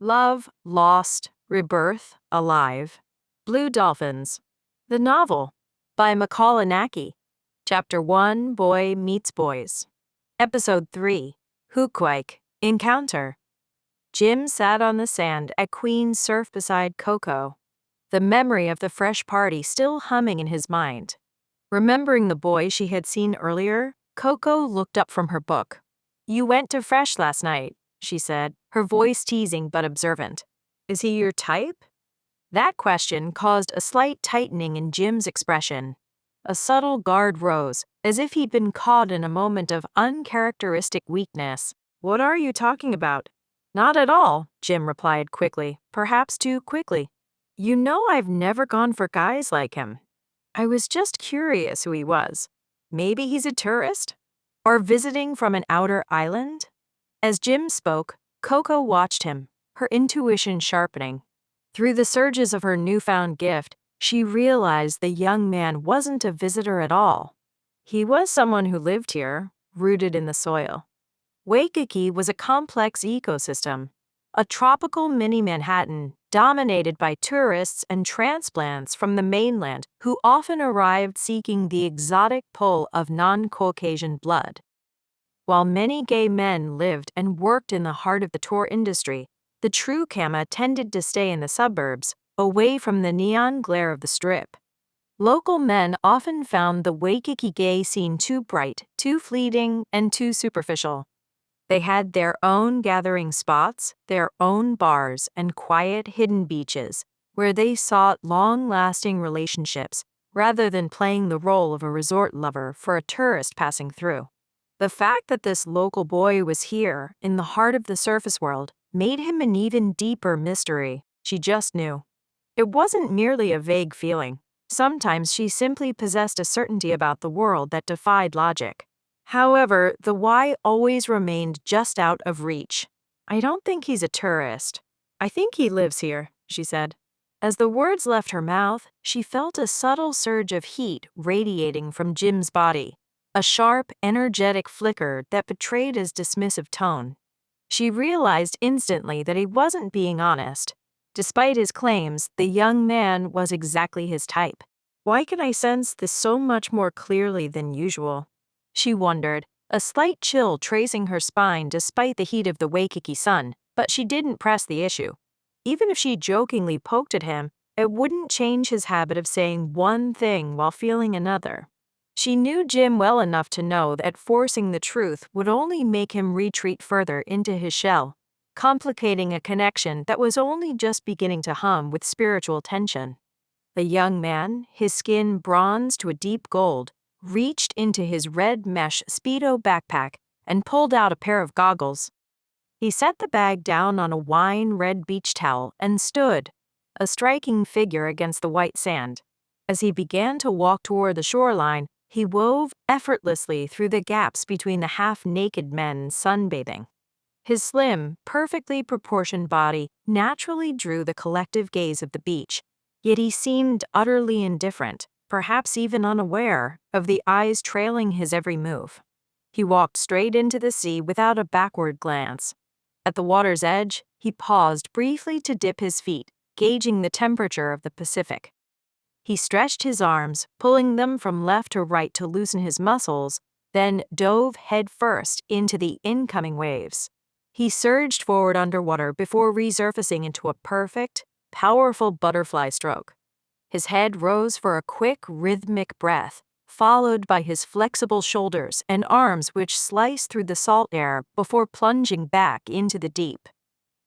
Love, Lost, Rebirth, Alive, Blue Dolphins. The novel, by Makāula Nakae. Chapter 1, Boy Meets Boys. Episode 3, Huquaik, Encounter. Jim sat on the sand at Queen's Surf beside Coco, the memory of the fresh party still humming in his mind. Remembering the boy she had seen earlier, Coco looked up from her book. "You went to Fresh last night," she said, her voice teasing but observant. "Is he your type?" That question caused a slight tightening in Jim's expression. A subtle guard rose, as if he'd been caught in a moment of uncharacteristic weakness. "What are you talking about?" "Not at all," Jim replied quickly, perhaps too quickly. "You know I've never gone for guys like him. I was just curious who he was. Maybe he's a tourist? Or visiting from an outer island?" As Jim spoke, Coco watched him, her intuition sharpening. Through the surges of her newfound gift, she realized the young man wasn't a visitor at all. He was someone who lived here, rooted in the soil. Waikīkī was a complex ecosystem, a tropical mini-Manhattan dominated by tourists and transplants from the mainland who often arrived seeking the exotic pull of non-Caucasian blood. While many gay men lived and worked in the heart of the tour industry, the true Kama tended to stay in the suburbs, away from the neon glare of the Strip. Local men often found the Waikīkī gay scene too bright, too fleeting, and too superficial. They had their own gathering spots, their own bars, and quiet, hidden beaches, where they sought long-lasting relationships rather than playing the role of a resort lover for a tourist passing through. The fact that this local boy was here, in the heart of the surface world, made him an even deeper mystery. She just knew. It wasn't merely a vague feeling. Sometimes she simply possessed a certainty about the world that defied logic. However, the why always remained just out of reach. "I don't think he's a tourist. I think he lives here," she said. As the words left her mouth, she felt a subtle surge of heat radiating from Jim's body. A sharp, energetic flicker that betrayed his dismissive tone. She realized instantly that he wasn't being honest. Despite his claims, the young man was exactly his type. "Why can I sense this so much more clearly than usual?" she wondered, a slight chill tracing her spine despite the heat of the Waikīkī sun, but she didn't press the issue. Even if she jokingly poked at him, it wouldn't change his habit of saying one thing while feeling another. She knew Jim well enough to know that forcing the truth would only make him retreat further into his shell, complicating a connection that was only just beginning to hum with spiritual tension. The young man, his skin bronzed to a deep gold, reached into his red mesh Speedo backpack and pulled out a pair of goggles. He set the bag down on a wine-red beach towel and stood, a striking figure against the white sand. As he began to walk toward the shoreline, he wove effortlessly through the gaps between the half-naked men sunbathing. His slim, perfectly proportioned body naturally drew the collective gaze of the beach, yet he seemed utterly indifferent, perhaps even unaware, of the eyes trailing his every move. He walked straight into the sea without a backward glance. At the water's edge, he paused briefly to dip his feet, gauging the temperature of the Pacific. He stretched his arms, pulling them from left to right to loosen his muscles, then dove headfirst into the incoming waves. He surged forward underwater before resurfacing into a perfect, powerful butterfly stroke. His head rose for a quick, rhythmic breath, followed by his flexible shoulders and arms which sliced through the salt air before plunging back into the deep.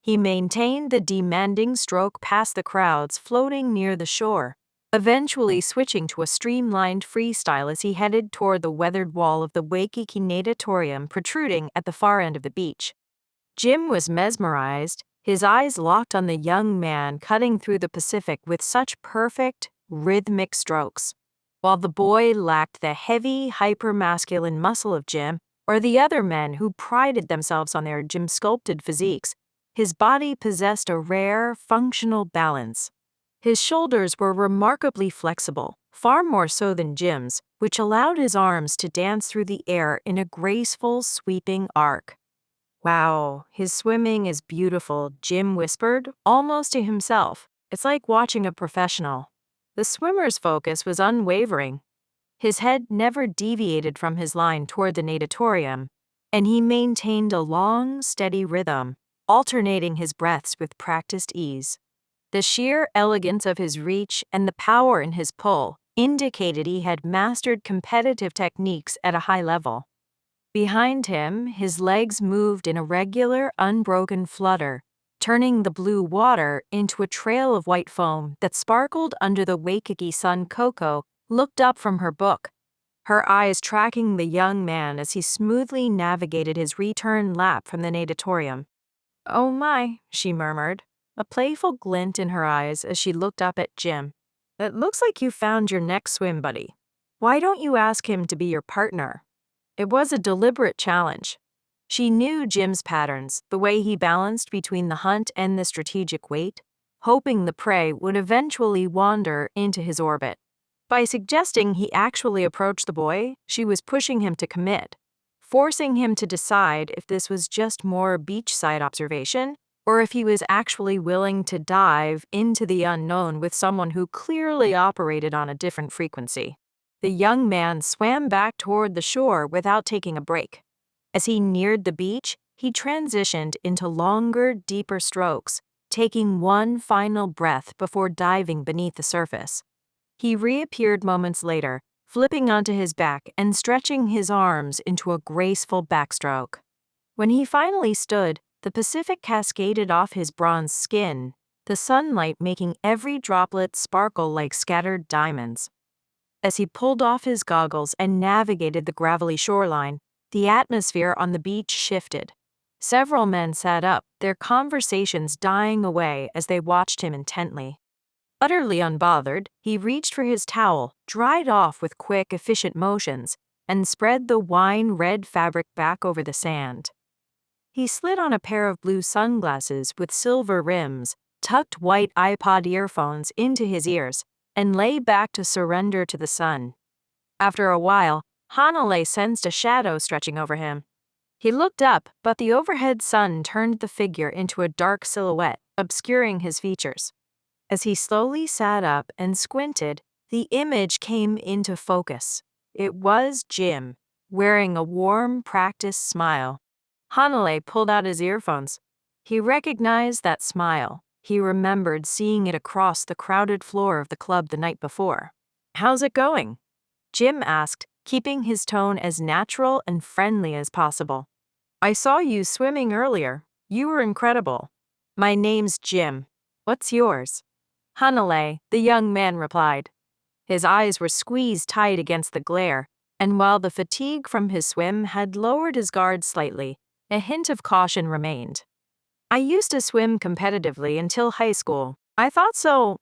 He maintained the demanding stroke past the crowds floating near the shore, eventually switching to a streamlined freestyle as he headed toward the weathered wall of the Waikīkī Natatorium protruding at the far end of the beach. Jim was mesmerized, his eyes locked on the young man cutting through the Pacific with such perfect, rhythmic strokes. While the boy lacked the heavy, hyper-masculine muscle of Jim, or the other men who prided themselves on their gym-sculpted physiques, his body possessed a rare, functional balance. His shoulders were remarkably flexible, far more so than Jim's, which allowed his arms to dance through the air in a graceful, sweeping arc. Wow, his swimming is beautiful, Jim whispered, almost to himself. It's like watching a professional. The swimmer's focus was unwavering. His head never deviated from his line toward the natatorium, and he maintained a long, steady rhythm, alternating his breaths with practiced ease. The sheer elegance of his reach and the power in his pull indicated he had mastered competitive techniques at a high level. Behind him, his legs moved in a regular, unbroken flutter, turning the blue water into a trail of white foam that sparkled under the Waikīkī sun. Coco looked up from her book, her eyes tracking the young man as he smoothly navigated his return lap from the natatorium. "Oh my," she murmured, a playful glint in her eyes as she looked up at Jim. "It looks like you found your next swim buddy. Why don't you ask him to be your partner?" It was a deliberate challenge. She knew Jim's patterns, the way he balanced between the hunt and the strategic wait, hoping the prey would eventually wander into his orbit. By suggesting he actually approach the boy, she was pushing him to commit, forcing him to decide if this was just more beachside observation or if he was actually willing to dive into the unknown with someone who clearly operated on a different frequency. The young man swam back toward the shore without taking a break. As he neared the beach, he transitioned into longer, deeper strokes, taking one final breath before diving beneath the surface. He reappeared moments later, flipping onto his back and stretching his arms into a graceful backstroke. When he finally stood, the Pacific cascaded off his bronze skin, the sunlight making every droplet sparkle like scattered diamonds. As he pulled off his goggles and navigated the gravelly shoreline, the atmosphere on the beach shifted. Several men sat up, their conversations dying away as they watched him intently. Utterly unbothered, he reached for his towel, dried off with quick, efficient motions, and spread the wine-red fabric back over the sand. He slid on a pair of blue sunglasses with silver rims, tucked white iPod earphones into his ears, and lay back to surrender to the sun. After a while, Hanalei sensed a shadow stretching over him. He looked up, but the overhead sun turned the figure into a dark silhouette, obscuring his features. As he slowly sat up and squinted, the image came into focus. It was Jim, wearing a warm, practiced smile. Hanalei pulled out his earphones. He recognized that smile. He remembered seeing it across the crowded floor of the club the night before. "How's it going?" Jim asked, keeping his tone as natural and friendly as possible. "I saw you swimming earlier. You were incredible." "My name's Jim. What's yours?" "Hanalei," the young man replied. His eyes were squeezed tight against the glare, and while the fatigue from his swim had lowered his guard slightly, a hint of caution remained. "I used to swim competitively until high school. I thought so.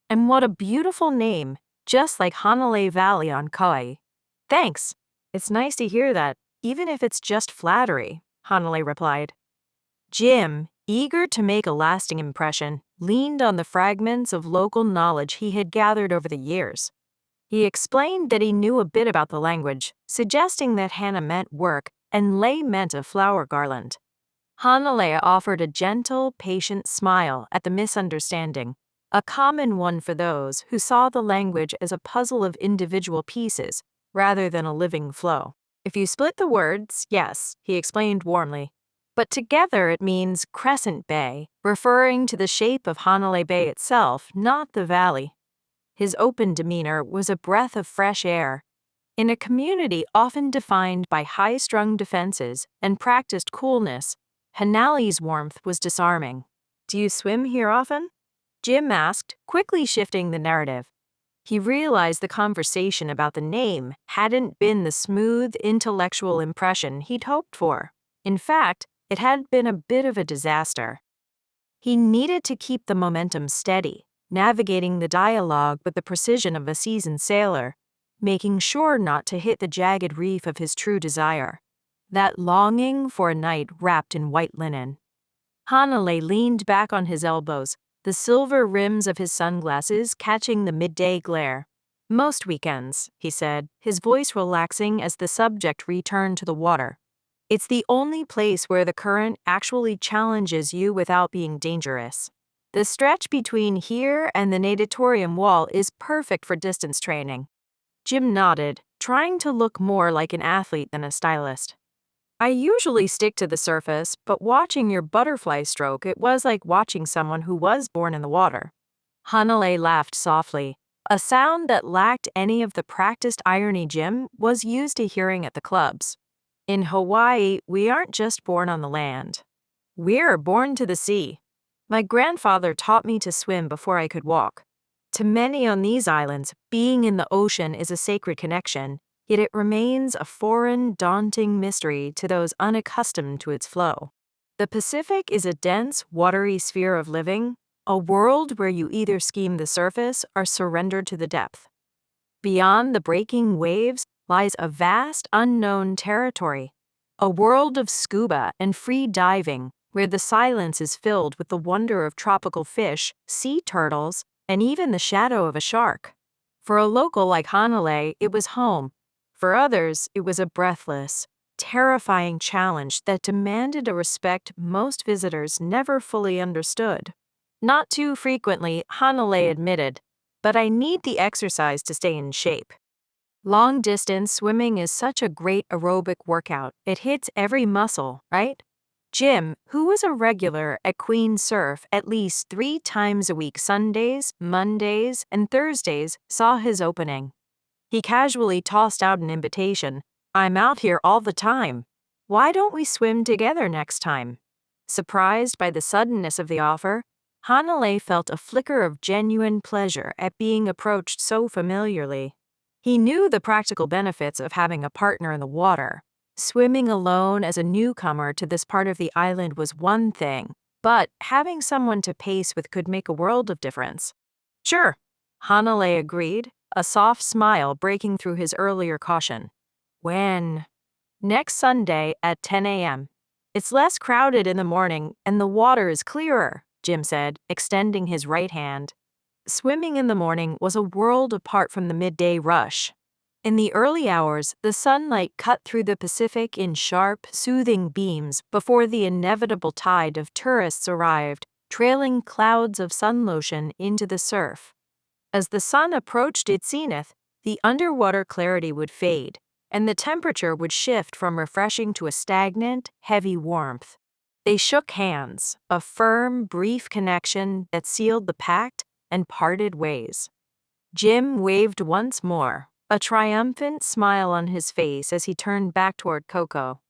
And what a beautiful name, just like Hanalei Valley on Kauai." "Thanks. It's nice to hear that, even if it's just flattery," Hanalei replied. Jim, eager to make a lasting impression, leaned on the fragments of local knowledge he had gathered over the years. He explained that he knew a bit about the language, suggesting that Hana meant work and Lei meant a flower garland. Hanalei offered a gentle, patient smile at the misunderstanding, a common one for those who saw the language as a puzzle of individual pieces rather than a living flow. "If you split the words, yes," he explained warmly. "But together it means Crescent Bay, referring to the shape of Hanalei Bay itself, not the valley." His open demeanor was a breath of fresh air. In a community often defined by high-strung defenses and practiced coolness, Hanalei's warmth was disarming. "Do you swim here often?" Jim asked, quickly shifting the narrative. He realized the conversation about the name hadn't been the smooth, intellectual impression he'd hoped for. In fact, it had been a bit of a disaster. He needed to keep the momentum steady, navigating the dialogue with the precision of a seasoned sailor, making sure not to hit the jagged reef of his true desire, that longing for a night wrapped in white linen. Hanalei leaned back on his elbows, the silver rims of his sunglasses catching the midday glare. "Most weekends," he said, his voice relaxing as the subject returned to the water. It's the only place where the current actually challenges you without being dangerous. The stretch between here and the natatorium wall is perfect for distance training. Jim nodded, trying to look more like an athlete than a stylist. I usually stick to the surface, but watching your butterfly stroke, it was like watching someone who was born in the water. Hanalei laughed softly, a sound that lacked any of the practiced irony Jim was used to hearing at the clubs. In Hawaii, we aren't just born on the land. We're born to the sea. My grandfather taught me to swim before I could walk. To many on these islands, being in the ocean is a sacred connection, yet it remains a foreign, daunting mystery to those unaccustomed to its flow. The Pacific is a dense, watery sphere of living, a world where you either scheme the surface or surrender to the depth. Beyond the breaking waves lies a vast, unknown territory, a world of scuba and free diving, where the silence is filled with the wonder of tropical fish, sea turtles, and even the shadow of a shark. For a local like Hanalei, it was home. For others, it was a breathless, terrifying challenge that demanded a respect most visitors never fully understood. Not too frequently, Hanalei admitted, but I need the exercise to stay in shape. Long-distance swimming is such a great aerobic workout. It hits every muscle, right? Jim, who was a regular at Queen Surf at least 3 times a week, Sundays, Mondays, and Thursdays, saw his opening. He casually tossed out an invitation. I'm out here all the time. Why don't we swim together next time? Surprised by the suddenness of the offer, Hanalei felt a flicker of genuine pleasure at being approached so familiarly. He knew the practical benefits of having a partner in the water. Swimming alone as a newcomer to this part of the island was one thing, but having someone to pace with could make a world of difference. Sure, Hanalei agreed, a soft smile breaking through his earlier caution. When? Next Sunday at 10 a.m. It's less crowded in the morning and the water is clearer, Jim said, extending his right hand. Swimming in the morning was a world apart from the midday rush. In the early hours, the sunlight cut through the Pacific in sharp, soothing beams before the inevitable tide of tourists arrived, trailing clouds of sun lotion into the surf. As the sun approached its zenith, the underwater clarity would fade, and the temperature would shift from refreshing to a stagnant, heavy warmth. They shook hands, a firm, brief connection that sealed the pact and parted ways. Jim waved once more, a triumphant smile on his face as he turned back toward Coco.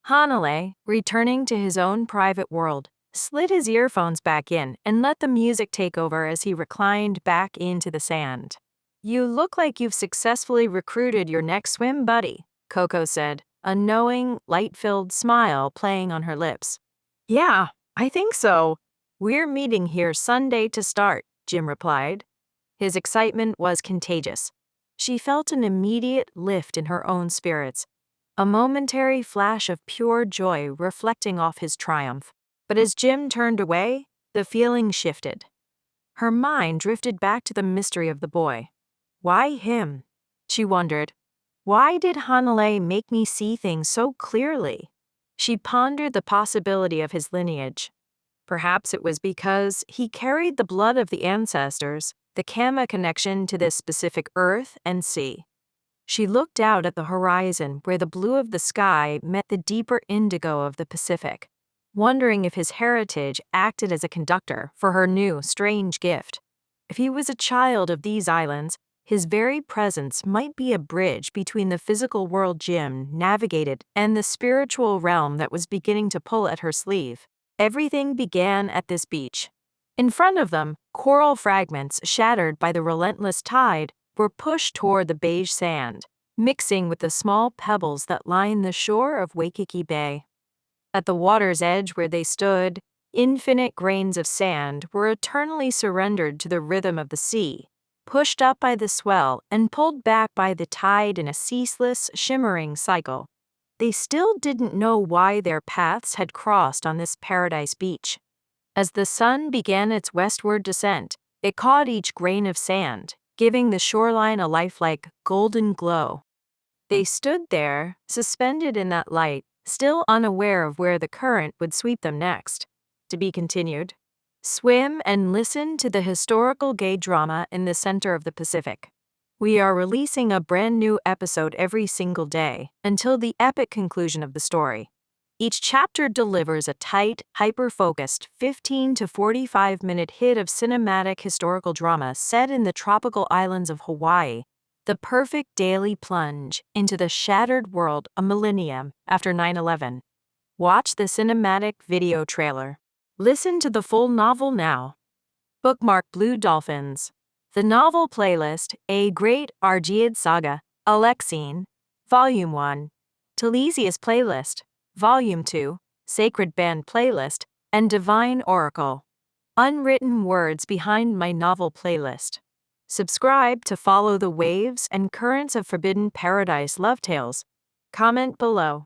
Hanalei, returning to his own private world, slid his earphones back in and let the music take over as he reclined back into the sand. You look like you've successfully recruited your next swim buddy, Coco said, a knowing, light-filled smile playing on her lips. Yeah, I think so. We're meeting here Sunday to start, Jim replied. His excitement was contagious. She felt an immediate lift in her own spirits, a momentary flash of pure joy reflecting off his triumph. But as Jim turned away, the feeling shifted. Her mind drifted back to the mystery of the boy. Why him? She wondered. Why did Hanalei make me see things so clearly? She pondered the possibility of his lineage. Perhaps it was because he carried the blood of the ancestors, the Kama connection to this specific earth and sea. She looked out at the horizon where the blue of the sky met the deeper indigo of the Pacific, wondering if his heritage acted as a conductor for her new, strange gift. If he was a child of these islands, his very presence might be a bridge between the physical world Jim navigated and the spiritual realm that was beginning to pull at her sleeve. Everything began at this beach. In front of them, coral fragments shattered by the relentless tide were pushed toward the beige sand, mixing with the small pebbles that line the shore of Waikīkī Bay. At the water's edge where they stood, infinite grains of sand were eternally surrendered to the rhythm of the sea, pushed up by the swell and pulled back by the tide in a ceaseless, shimmering cycle. They still didn't know why their paths had crossed on this paradise beach. As the sun began its westward descent, it caught each grain of sand, giving the shoreline a lifelike golden glow. They stood there, suspended in that light, still unaware of where the current would sweep them next. To be continued. Swim and listen to the historical gay drama in the center of the Pacific. We are releasing a brand new episode every single day until the epic conclusion of the story. Each chapter delivers a tight, hyper-focused 15 to 45-minute hit of cinematic historical drama set in the tropical islands of Hawaii, the perfect daily plunge into the shattered world a millennium after 9/11. Watch the cinematic video trailer. Listen to the full novel now. Bookmark Blue Dolphins. The Novel Playlist, A Great Argead Saga, Alexine, Volume 1. Talesius Playlist, Volume 2, Sacred Band Playlist, and Divine Oracle. Unwritten words behind my novel playlist. Subscribe to follow the waves and currents of Forbidden Paradise love tales. Comment below.